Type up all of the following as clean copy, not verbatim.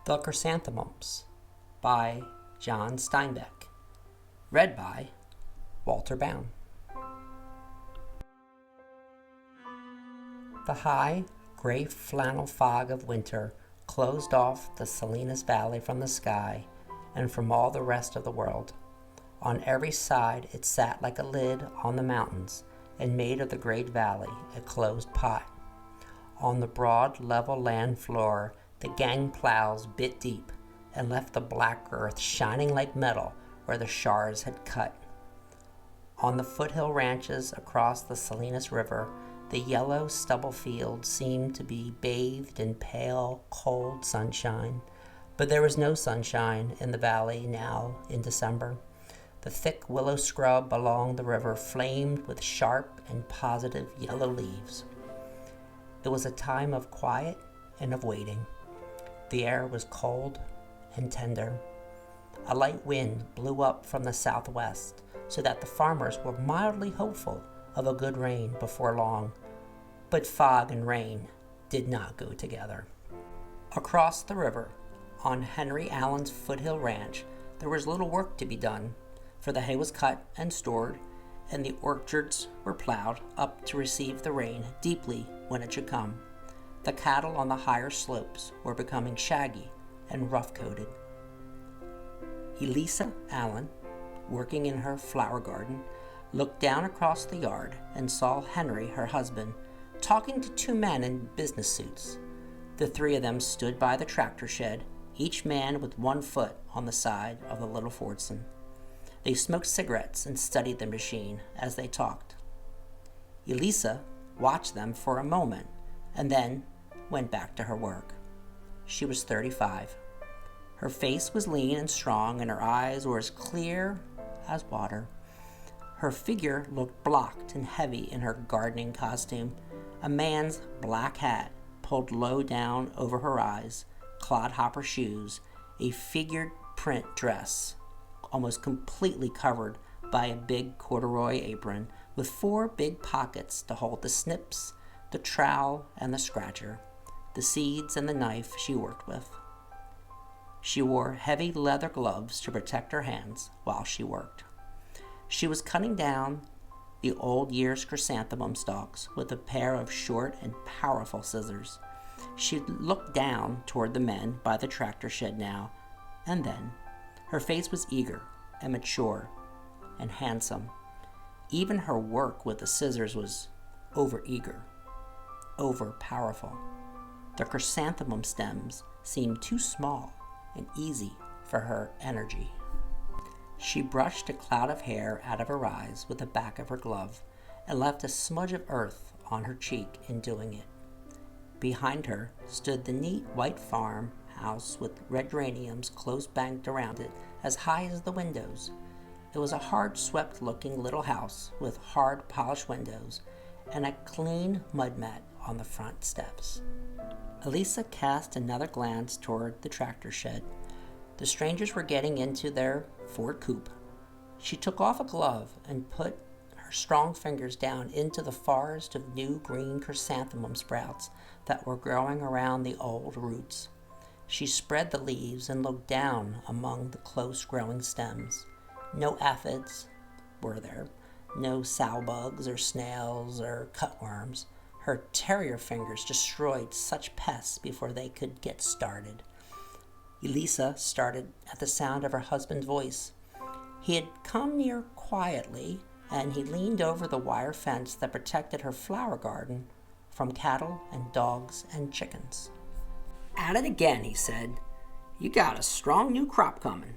The Chrysanthemums by John Steinbeck. Read by Walter Bound. The high, gray flannel fog of winter closed off the Salinas Valley from the sky and from all the rest of the world. On every side it sat like a lid on the mountains and made of the great valley a closed pot. On the broad, level land floor the gang plows bit deep and left the black earth shining like metal where the shars had cut. On the foothill ranches across the Salinas River, the yellow stubble fields seemed to be bathed in pale, cold sunshine. But there was no sunshine in the valley now in December. The thick willow scrub along the river flamed with sharp and positive yellow leaves. It was a time of quiet and of waiting. The air was cold and tender. A light wind blew up from the southwest, so that the farmers were mildly hopeful of a good rain before long. But fog and rain did not go together. Across the river, on Henry Allen's foothill ranch, there was little work to be done, for the hay was cut and stored, and the orchards were plowed up to receive the rain deeply when it should come. The cattle on the higher slopes were becoming shaggy and rough-coated. Elisa Allen, working in her flower garden, looked down across the yard and saw Henry, her husband, talking to two men in business suits. The three of them stood by the tractor shed, each man with one foot on the side of the little Fordson. They smoked cigarettes and studied the machine as they talked. Elisa watched them for a moment and then went back to her work. She was 35. Her face was lean and strong, and her eyes were as clear as water. Her figure looked blocked and heavy in her gardening costume. A man's black hat pulled low down over her eyes, clodhopper shoes, a figured print dress, almost completely covered by a big corduroy apron with 4 big pockets to hold the snips, the trowel, and the scratcher, the seeds and the knife she worked with. She wore heavy leather gloves to protect her hands while she worked. She was cutting down the old year's chrysanthemum stalks with a pair of short and powerful scissors. She looked down toward the men by the tractor shed now and then. Her face was eager and mature and handsome. Even her work with the scissors was over-eager, over-powerful. The chrysanthemum stems seemed too small and easy for her energy. She brushed a cloud of hair out of her eyes with the back of her glove and left a smudge of earth on her cheek in doing it. Behind her stood the neat white farm house with red geraniums close banked around it as high as the windows. It was a hard-swept-looking little house with hard polished windows and a clean mud mat on the front steps. Elisa cast another glance toward the tractor shed. The strangers were getting into their Ford coupe. She took off a glove and put her strong fingers down into the forest of new green chrysanthemum sprouts that were growing around the old roots. She spread the leaves and looked down among the close-growing stems. No aphids were there, no sow-bugs or snails or cutworms. Her terrier fingers destroyed such pests before they could get started. Elisa started at the sound of her husband's voice. He had come near quietly, and he leaned over the wire fence that protected her flower garden from cattle and dogs and chickens. "At it again," he said. "You got a strong new crop coming."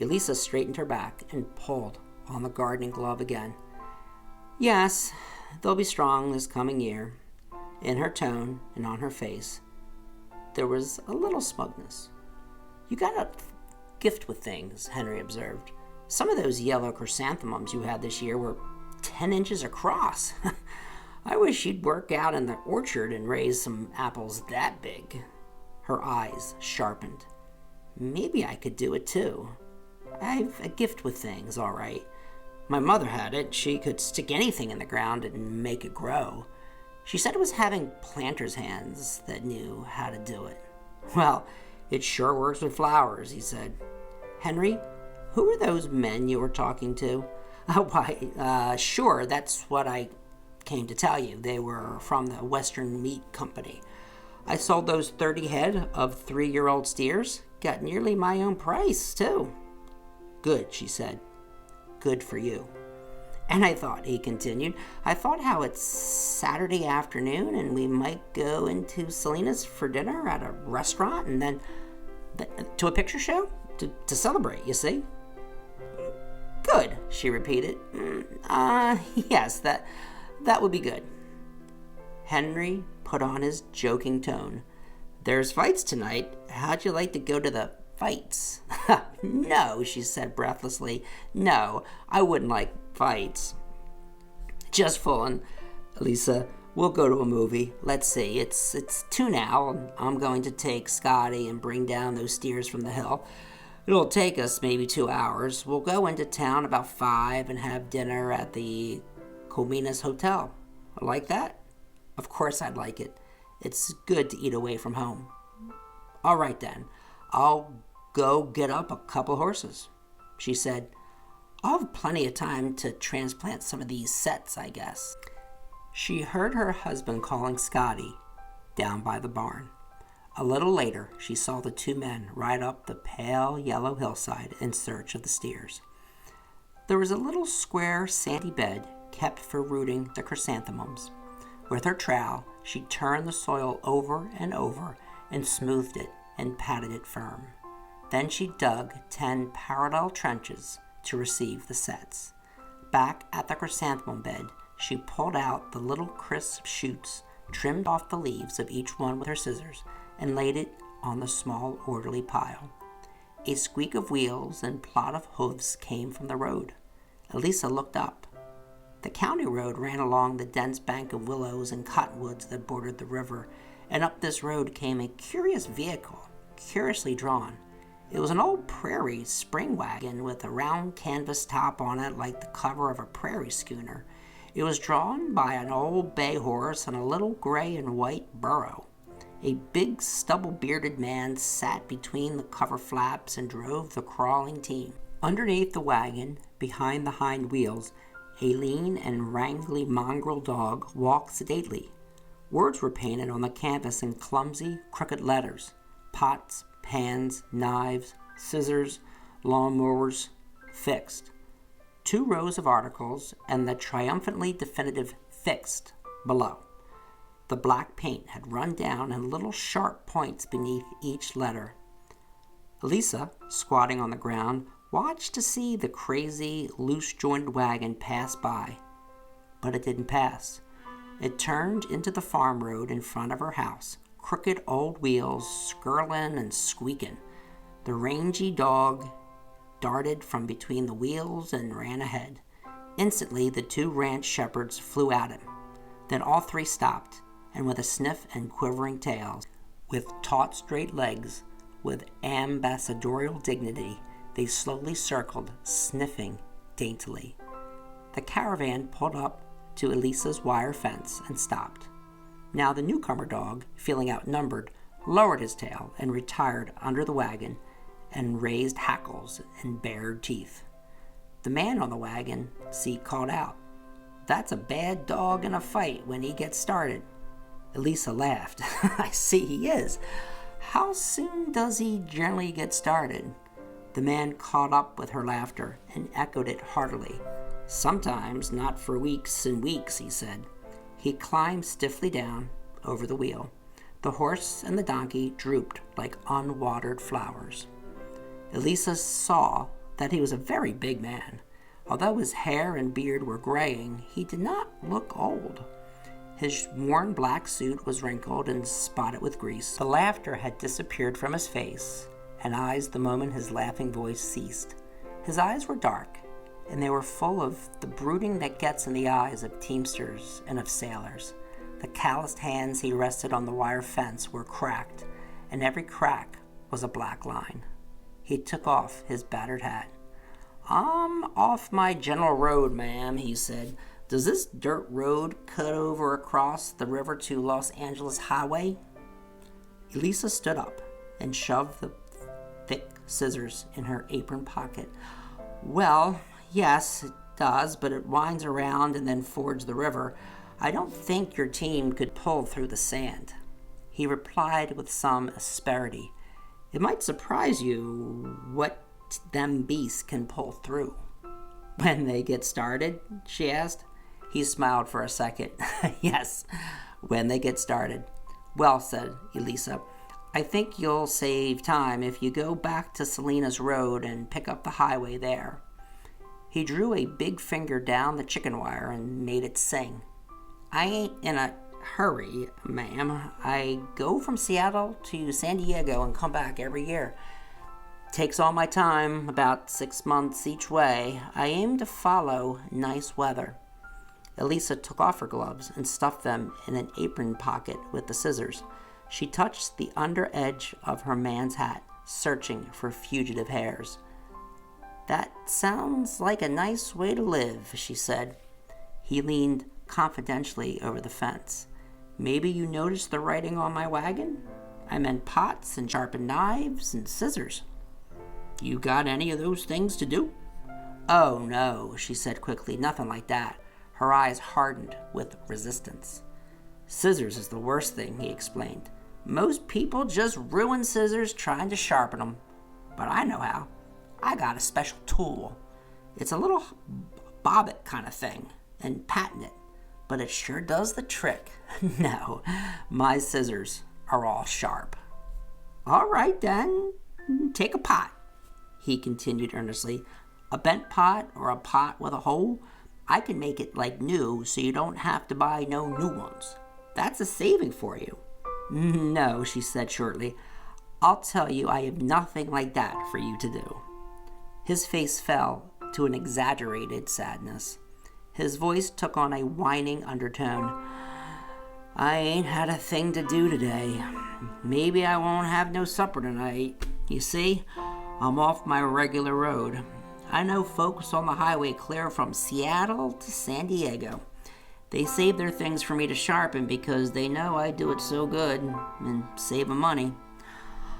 Elisa straightened her back and pulled on the gardening glove again. "Yes, they'll be strong this coming year." In her tone and on her face, there was a little smugness. "You got a gift with things," Henry observed. "Some of those yellow chrysanthemums you had this year were 10 inches across. I wish you'd work out in the orchard and raise some apples that big." Her eyes sharpened. "Maybe I could do it too. I've a gift with things, all right. My mother had it. She could stick anything in the ground and make it grow. She said it was having planter's hands that knew how to do it. Well, "It sure works with flowers," he said. "Henry, who are those men you were talking to?" "Oh, why, sure, that's what I came to tell you. They were from the Western Meat Company. I sold those 30 head of 3-year-old steers. Got nearly my own price, too." "Good," she said. "Good for you." "And I thought," he continued, "I thought how it's Saturday afternoon and we might go into Selena's for dinner at a restaurant and then to a picture show to celebrate, you see." "Good," she repeated. Yes, that would be good." Henry put on his joking tone. "There's fights tonight. How'd you like to go to the fights?" "No," she said breathlessly. "No, I wouldn't like fights." "Just fooling, Lisa. We'll go to a movie. Let's see, it's 2 now, and I'm going to take Scotty and bring down those steers from the hill. It'll take us maybe 2 hours. We'll go into town about 5 and have dinner at the Cominas Hotel. Like that?" "Of course I'd like it. It's good to eat away from home." "All right then. I'll go get up a couple horses." She said, "I'll have plenty of time to transplant some of these sets, I guess." She heard her husband calling Scotty down by the barn. A little later, she saw the 2 men ride up the pale yellow hillside in search of the steers. There was a little square sandy bed kept for rooting the chrysanthemums. With her trowel, she turned the soil over and over and smoothed it and patted it firm. Then she dug 10 parallel trenches to receive the sets. Back at the chrysanthemum bed, she pulled out the little crisp shoots, trimmed off the leaves of each one with her scissors, and laid it on the small orderly pile. A squeak of wheels and plod of hoofs came from the road. Elisa looked up. The county road ran along the dense bank of willows and cottonwoods that bordered the river, and up this road came a curious vehicle, curiously drawn. It was an old prairie spring wagon with a round canvas top on it like the cover of a prairie schooner. It was drawn by an old bay horse and a little gray and white burro. A big stubble-bearded man sat between the cover flaps and drove the crawling team. Underneath the wagon, behind the hind wheels, a lean and wrangly mongrel dog walked sedately. Words were painted on the canvas in clumsy, crooked letters. Pots, pans, knives, scissors, lawnmowers, fixed. 2 rows of articles and the triumphantly definitive "fixed" below. The black paint had run down in little sharp points beneath each letter. Elisa, squatting on the ground, watched to see the crazy, loose-jointed wagon pass by. But it didn't pass. It turned into the farm road in front of her house, crooked old wheels skirling and squeaking. The rangy dog darted from between the wheels and ran ahead. Instantly, the 2 ranch shepherds flew at him. Then all 3 stopped, and with a sniff and quivering tails, with taut straight legs, with ambassadorial dignity, they slowly circled, sniffing daintily. The caravan pulled up to Elisa's wire fence and stopped. Now the newcomer dog, feeling outnumbered, lowered his tail and retired under the wagon and raised hackles and bared teeth. The man on the wagon seat called out, "That's a bad dog in a fight when he gets started." Elisa laughed. "I see he is. How soon does he generally get started?" The man caught up with her laughter and echoed it heartily. "Sometimes not for weeks and weeks," he said. He climbed stiffly down over the wheel. The horse and the donkey drooped like unwatered flowers. Elisa saw that he was a very big man. Although his hair and beard were graying, he did not look old. His worn black suit was wrinkled and spotted with grease. The laughter had disappeared from his face and eyes the moment his laughing voice ceased. His eyes were dark, and they were full of the brooding that gets in the eyes of teamsters and of sailors. The calloused hands he rested on the wire fence were cracked, and every crack was a black line. He took off his battered hat. "I'm off my general road, ma'am," he said. "Does this dirt road cut over across the river to Los Angeles Highway?" Elisa stood up and shoved the thick scissors in her apron pocket. Well, yes, it does, but it winds around and then fords the river. I don't think your team could pull through the sand. He replied with some asperity. It might surprise you what them beasts can pull through. When they get started, she asked. He smiled for a second. Yes, when they get started. Well, said Elisa, I think you'll save time if you go back to Selena's road and pick up the highway there. He drew a big finger down the chicken wire and made it sing. I ain't in a hurry, ma'am. I go from Seattle to San Diego and come back every year. Takes all my time, about 6 months each way. I aim to follow nice weather. Elisa took off her gloves and stuffed them in an apron pocket with the scissors. She touched the under edge of her man's hat, searching for fugitive hairs. That sounds like a nice way to live, she said. He leaned confidentially over the fence. Maybe you noticed the writing on my wagon? I meant pots and sharpened knives and scissors. You got any of those things to do? Oh, no, she said quickly. Nothing like that. Her eyes hardened with resistance. Scissors is the worst thing, he explained. Most people just ruin scissors trying to sharpen them. But I know how. I got a special tool. It's a little bobbit kind of thing, and patented. But it sure does the trick. No, my scissors are all sharp. All right, then. Take a pot, he continued earnestly. A bent pot or a pot with a hole, I can make it like new so you don't have to buy no new ones. That's a saving for you. No, she said shortly. I'll tell you I have nothing like that for you to do. His face fell to an exaggerated sadness. His voice took on a whining undertone. I ain't had a thing to do today. Maybe I won't have no supper tonight. You see, I'm off my regular road. I know folks on the highway clear from Seattle to San Diego. They save their things for me to sharpen because they know I do it so good and save them money.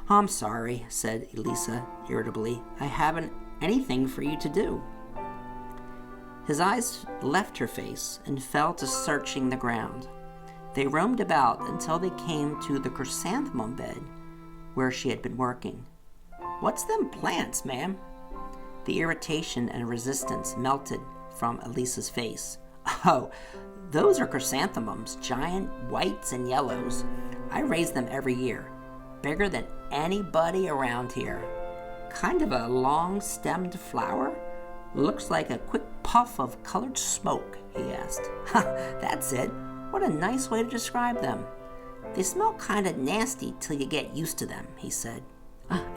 I'm sorry, said Elisa irritably. I haven't anything for you to do. His eyes left her face and fell to searching the ground. They roamed about until they came to the chrysanthemum bed where she had been working. What's them plants, ma'am? The irritation and resistance melted from Elisa's face. Oh, those are chrysanthemums, giant whites and yellows. I raise them every year, bigger than anybody around here. Kind of a long-stemmed flower? Looks like a quick puff of colored smoke, he asked. That's it. What a nice way to describe them. They smell kind of nasty till you get used to them, he said.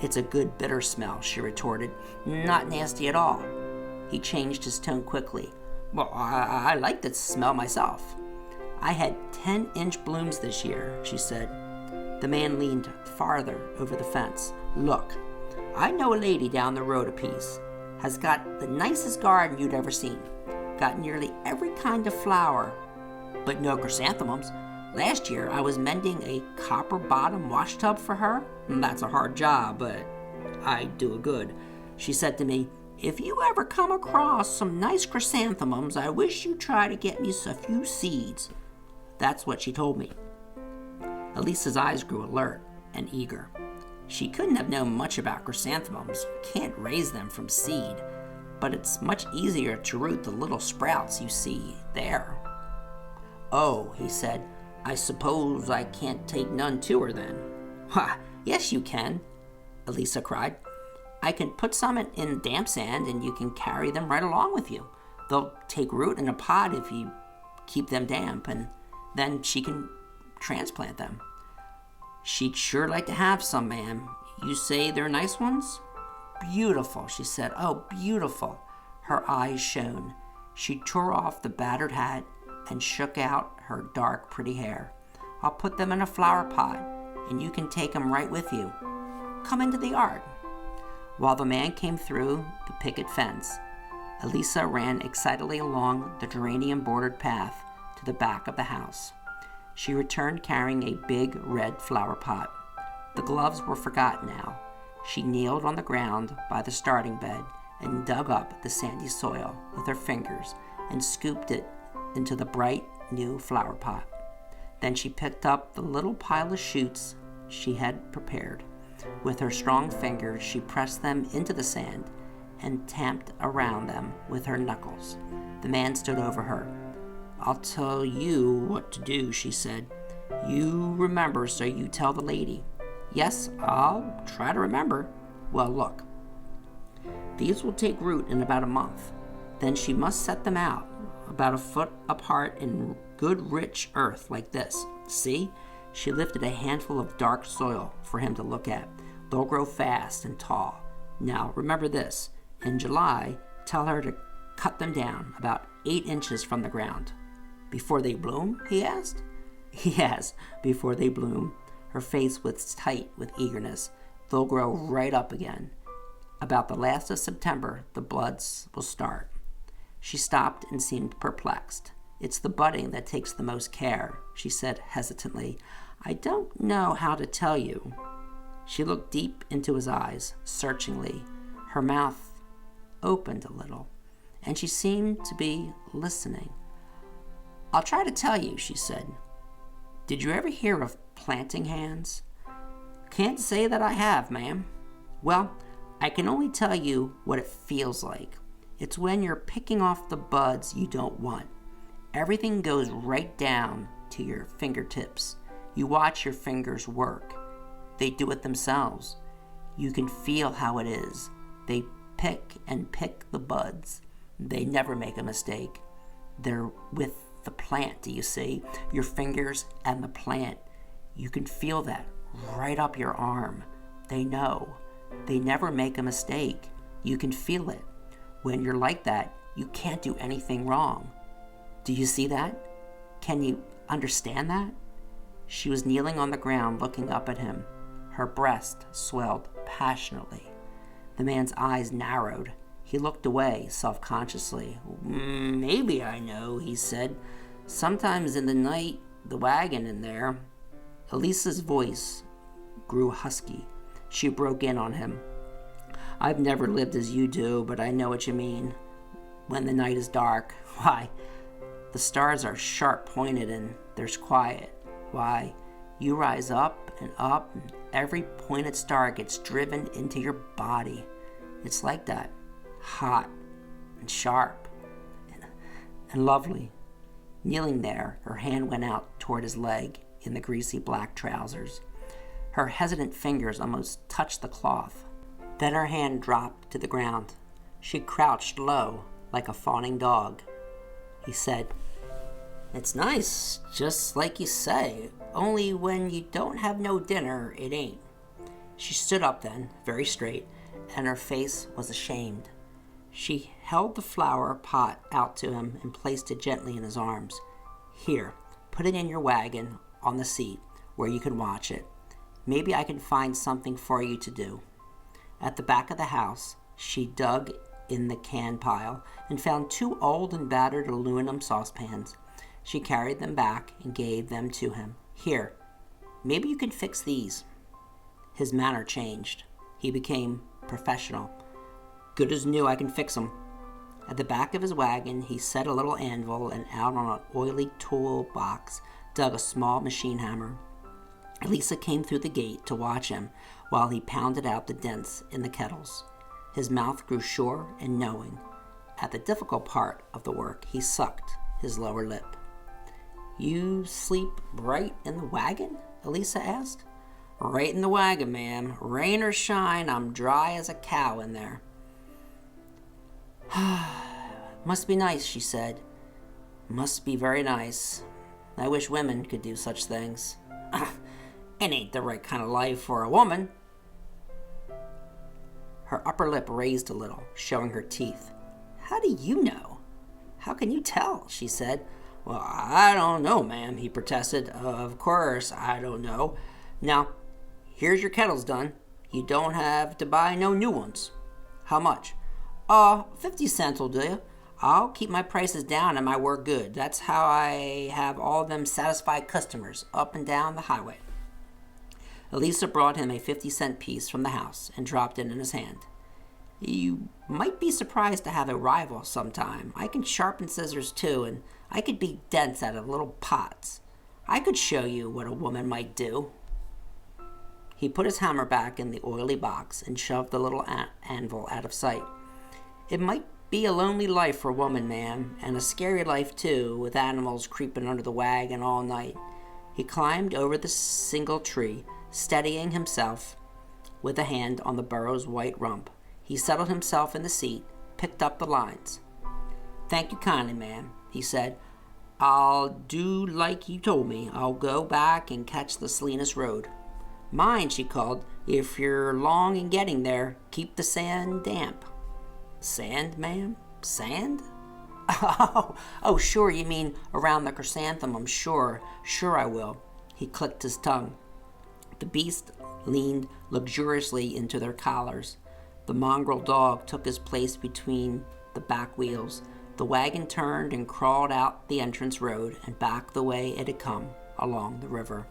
It's a good bitter smell, she retorted. Not nasty at all. He changed his tone quickly. Well, I like the smell myself. I had 10-inch blooms this year, she said. The man leaned farther over the fence. Look, I know a lady down the road a piece. Has got the nicest garden you'd ever seen. Got nearly every kind of flower, but no chrysanthemums. Last year, I was mending a copper-bottom washtub for her. That's a hard job, but I do it good. She said to me, if you ever come across some nice chrysanthemums, I wish you'd try to get me a few seeds. That's what she told me. Elisa's eyes grew alert and eager. She couldn't have known much about chrysanthemums. Can't raise them from seed, but it's much easier to root the little sprouts you see there. Oh, he said, I suppose I can't take none to her then. Why, yes you can, Elisa cried. I can put some in damp sand and you can carry them right along with you. They'll take root in a pot if you keep them damp, and then she can transplant them. She'd sure like to have some, ma'am. You say they're nice ones? Beautiful, she said. Oh, beautiful. Her eyes shone. She tore off the battered hat and shook out her dark, pretty hair. I'll put them in a flower pot, and you can take them right with you. Come into the yard. While the man came through the picket fence, Elisa ran excitedly along the geranium-bordered path to the back of the house. She returned carrying a big red flower pot. The gloves were forgotten now. She kneeled on the ground by the starting bed and dug up the sandy soil with her fingers and scooped it into the bright new flower pot. Then she picked up the little pile of shoots she had prepared. With her strong fingers, she pressed them into the sand and tamped around them with her knuckles. The man stood over her. "I'll tell you what to do," she said. "You remember, so you tell the lady." "Yes, I'll try to remember." "Well, look. These will take root in about a month. Then she must set them out about a foot apart in good rich earth like this. See?" She lifted a handful of dark soil for him to look at. "They'll grow fast and tall. Now, remember this. In July, tell her to cut them down about 8 inches from the ground." "Before they bloom?" he asked. "Yes, before they bloom." Her face was tight with eagerness. "They'll grow right up again. About the last of September, the buds will start." She stopped and seemed perplexed. "It's the budding that takes the most care," she said hesitantly. "I don't know how to tell you." She looked deep into his eyes, searchingly. Her mouth opened a little, and she seemed to be listening. "I'll try to tell you," she said. "Did you ever hear of planting hands?" "Can't say that I have, ma'am." "Well, I can only tell you what it feels like. It's when you're picking off the buds you don't want. Everything goes right down to your fingertips. You watch your fingers work. They do it themselves. You can feel how it is. They pick and pick the buds. They never make a mistake. They're with the plant, do you see? Your fingers and the plant. You can feel that right up your arm. They know. They never make a mistake. You can feel it. When you're like that, you can't do anything wrong. Do you see that? Can you understand that?" She was kneeling on the ground looking up at him. Her breast swelled passionately. The man's eyes narrowed. He looked away self-consciously. "Maybe I know," he said. "Sometimes in the night, the wagon in there." Elisa's voice grew husky. She broke in on him. "I've never lived as you do, but I know what you mean. When the night is dark, why, the stars are sharp-pointed and there's quiet. Why, you rise up, and every pointed star gets driven into your body. It's like that, hot and sharp and lovely." Kneeling there, her hand went out toward his leg in the greasy black trousers. Her hesitant fingers almost touched the cloth. Then her hand dropped to the ground. She crouched low, like a fawning dog. He said, "It's nice, just like you say, only when you don't have no dinner, it ain't." She stood up then, very straight, and her face was ashamed. She held the flower pot out to him and placed it gently in his arms. "Here, put it in your wagon on the seat where you can watch it. Maybe I can find something for you to do." At the back of the house, she dug in the can pile and found 2 old and battered aluminum saucepans. She carried them back and gave them to him. "Here, maybe you can fix these." His manner changed. He became professional. "Good as new, I can fix them." At the back of his wagon, he set a little anvil and out on an oily toolbox dug a small machine hammer. Elisa came through the gate to watch him while he pounded out the dents in the kettles. His mouth grew sure and knowing. At the difficult part of the work, he sucked his lower lip. "You sleep right in the wagon?" Elisa asked. "Right in the wagon, ma'am. Rain or shine, I'm dry as a cow in there." "Must be nice," she said. "Must be very nice. I wish women could do such things." "It ain't the right kind of life for a woman." Her upper lip raised a little, showing her teeth. "How do you know?" "How can you tell?" she said. "Well, I don't know, ma'am," he protested. "Of course, I don't know. Now, here's your kettles done. You don't have to buy no new ones." "How much?" 50 cents will do you. I'll keep my prices down and my work good. That's how I have all them satisfied customers up and down the highway." Elisa brought him a 50-cent piece from the house and dropped it in his hand. You might be surprised to have a rival sometime. I can sharpen scissors too, and I could beat dents out of little pots. I could show you what a woman might do. He put his hammer back in the oily box and shoved the little anvil out of sight. It might be a lonely life for a woman, ma'am, and a scary life too, with animals creeping under the wagon all night. He climbed over the single tree, steadying himself with a hand on the burro's white rump. He settled himself in the seat, picked up the lines. Thank you kindly, ma'am, he said. I'll do like you told me. I'll go back and catch the Salinas Road. Mind, she called, if you're long in getting there, keep the sand damp. Sand, ma'am? Sand? Oh, sure, you mean around the chrysanthemums. Sure I will. He clicked his tongue. The beast leaned luxuriously into their collars. The mongrel dog took his place between the back wheels. The wagon turned and crawled out the entrance road and back the way it had come, along the river.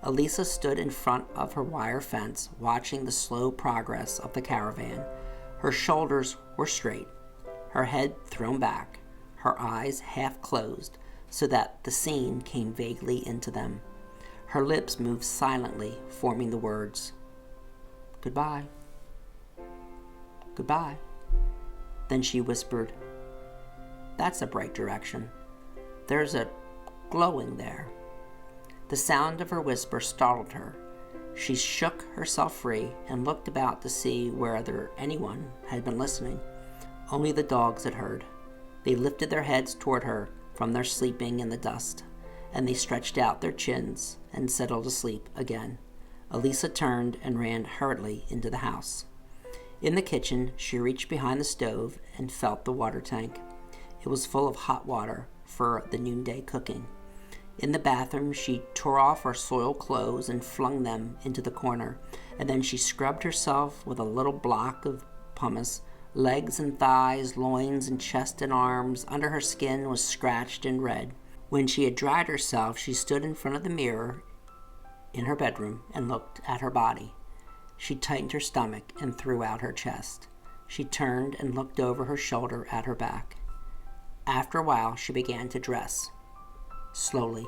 Elisa stood in front of her wire fence, watching the slow progress of the caravan. Her shoulders were straight, her head thrown back, her eyes half closed, so that the scene came vaguely into them. Her lips moved silently, forming the words, "Goodbye. Goodbye." Then she whispered, "That's a bright direction. There's a glowing there." The sound of her whisper startled her. She shook herself free and looked about to see whether anyone had been listening. Only the dogs had heard. They lifted their heads toward her from their sleeping in the dust, and they stretched out their chins and settled asleep again. Elisa turned and ran hurriedly into the house. In the kitchen, she reached behind the stove and felt the water tank. It was full of hot water for the noonday cooking. In the bathroom, she tore off her soiled clothes and flung them into the corner, and then she scrubbed herself with a little block of pumice. Legs and thighs, loins and chest and arms, under her skin was scratched and red. When she had dried herself, she stood in front of the mirror in her bedroom and looked at her body. She tightened her stomach and threw out her chest. She turned and looked over her shoulder at her back. After a while, she began to dress. Slowly,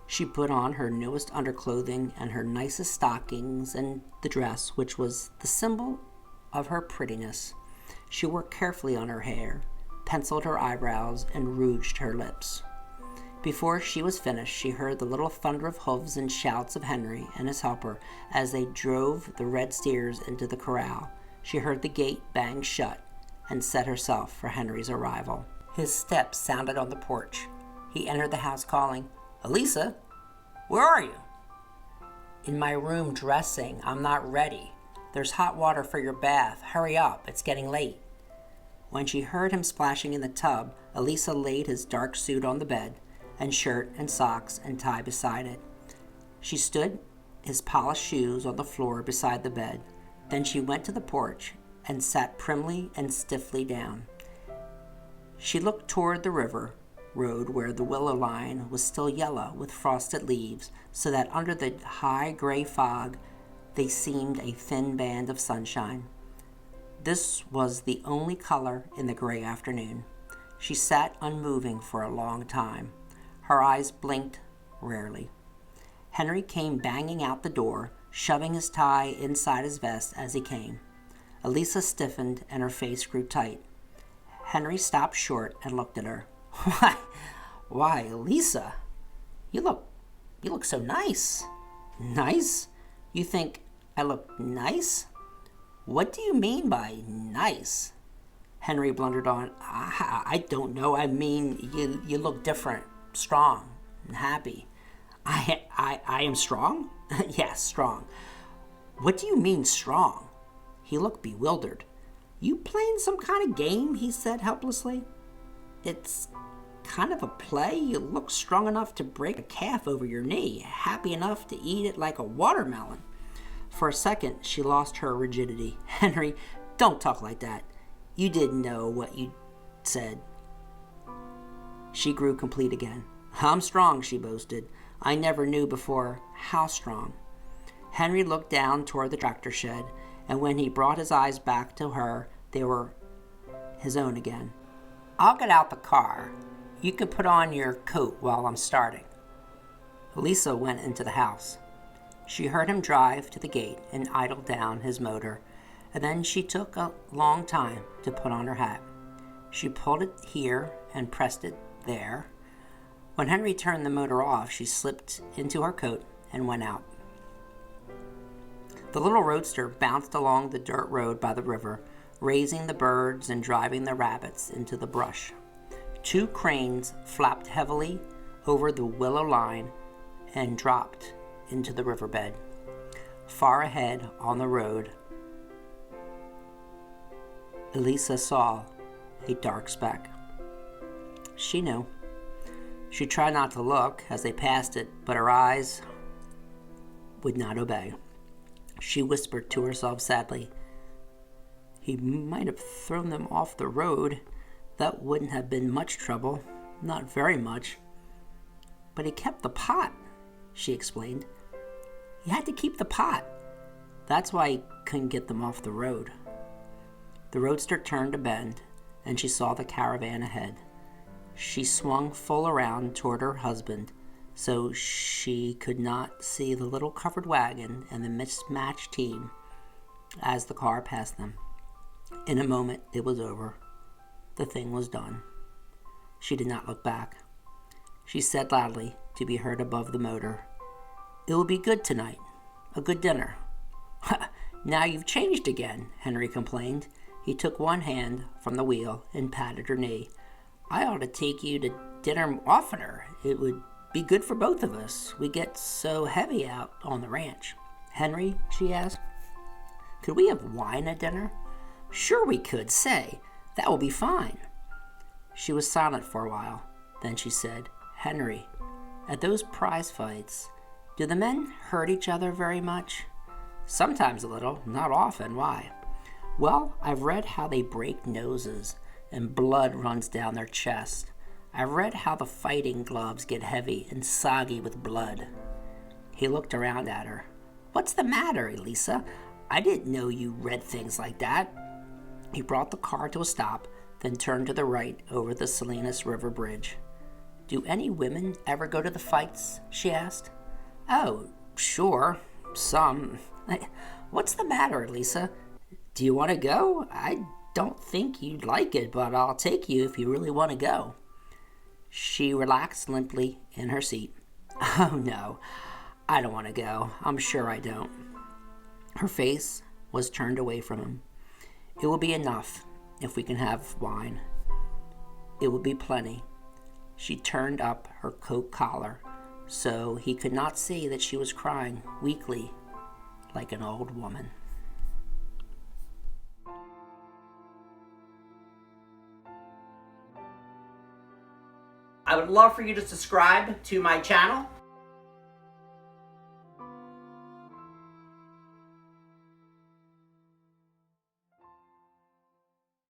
she put on her newest underclothing and her nicest stockings and the dress, which was the symbol of her prettiness. She worked carefully on her hair, penciled her eyebrows, and rouged her lips. Before she was finished, she heard the little thunder of hoofs and shouts of Henry and his helper as they drove the red steers into the corral. She heard the gate bang shut and set herself for Henry's arrival. His steps sounded on the porch. He entered the house calling, "Elisa, where are you?" "In my room dressing. I'm not ready. There's hot water for your bath. Hurry up, it's getting late." When she heard him splashing in the tub, Elisa laid his dark suit on the bed, and shirt and socks and tie beside it. She stood his polished shoes on the floor beside the bed. Then she went to the porch and sat primly and stiffly down. She looked toward the river road where the willow line was still yellow with frosted leaves, so that under the high gray fog they seemed a thin band of sunshine. This was the only color in the gray afternoon. She sat unmoving for a long time. Her eyes blinked rarely. Henry came banging out the door, shoving his tie inside his vest as he came. Elisa stiffened and her face grew tight. Henry stopped short and looked at her. Why, Elisa, you look so nice." "Nice? You think I look nice? What do you mean by nice?" Henry blundered on. I don't know. I mean, you look different, strong, and happy." I am strong?" "Yes, strong." "What do you mean strong?" He looked bewildered. "You playing some kind of game?" he said helplessly. "It's kind of a play. You look strong enough to break a calf over your knee, happy enough to eat it like a watermelon." For a second, she lost her rigidity. "Henry, don't talk like that. You didn't know what you said." She grew complete again. "I'm strong," she boasted. "I never knew before how strong." Henry looked down toward the tractor shed, and when he brought his eyes back to her, they were his own again. "I'll get out the car. You can put on your coat while I'm starting." Elisa went into the house. She heard him drive to the gate and idle down his motor, and then she took a long time to put on her hat. She pulled it here and pressed it there. When Henry turned the motor off, she slipped into her coat and went out. The little roadster bounced along the dirt road by the river, raising the birds and driving the rabbits into the brush. 2 cranes flapped heavily over the willow line and dropped into the riverbed. Far ahead on the road, Elisa saw a dark speck. She knew. She tried not to look as they passed it, but her eyes would not obey. She whispered to herself sadly, "He might have thrown them off the road. That wouldn't have been much trouble, not very much. But he kept the pot," she explained. "He had to keep the pot. That's why he couldn't get them off the road." The roadster turned a bend, and she saw the caravan ahead. She swung full around toward her husband, so she could not see the little covered wagon and the mismatched team as the car passed them. In a moment, it was over. The thing was done. She did not look back. She said loudly, to be heard above the motor, "It will be good tonight. A good dinner." "Now you've changed again," Henry complained. He took one hand from the wheel and patted her knee. "I ought to take you to dinner oftener. It would be good for both of us. We get so heavy out on the ranch." "Henry," she asked, "could we have wine at dinner?" "Sure we could. Say, that will be fine." She was silent for a while. Then she said, "Henry, at those prize fights, do the men hurt each other very much?" "Sometimes a little, not often. Why?" "Well, I've read how they break noses and blood runs down their chest. I've read how the fighting gloves get heavy and soggy with blood." He looked around at her. "What's the matter, Elisa? I didn't know you read things like that." He brought the car to a stop, then turned to the right over the Salinas River Bridge. "Do any women ever go to the fights?" she asked. "Oh, sure, some." "What's the matter, Elisa? Do you want to go? I don't think you'd like it, but I'll take you if you really want to go." She relaxed limply in her seat. "Oh, no, I don't want to go. I'm sure I don't." Her face was turned away from him. "It will be enough if we can have wine. It will be plenty." She turned up her coat collar so he could not see that she was crying weakly like an old woman. I would love for you to subscribe to my channel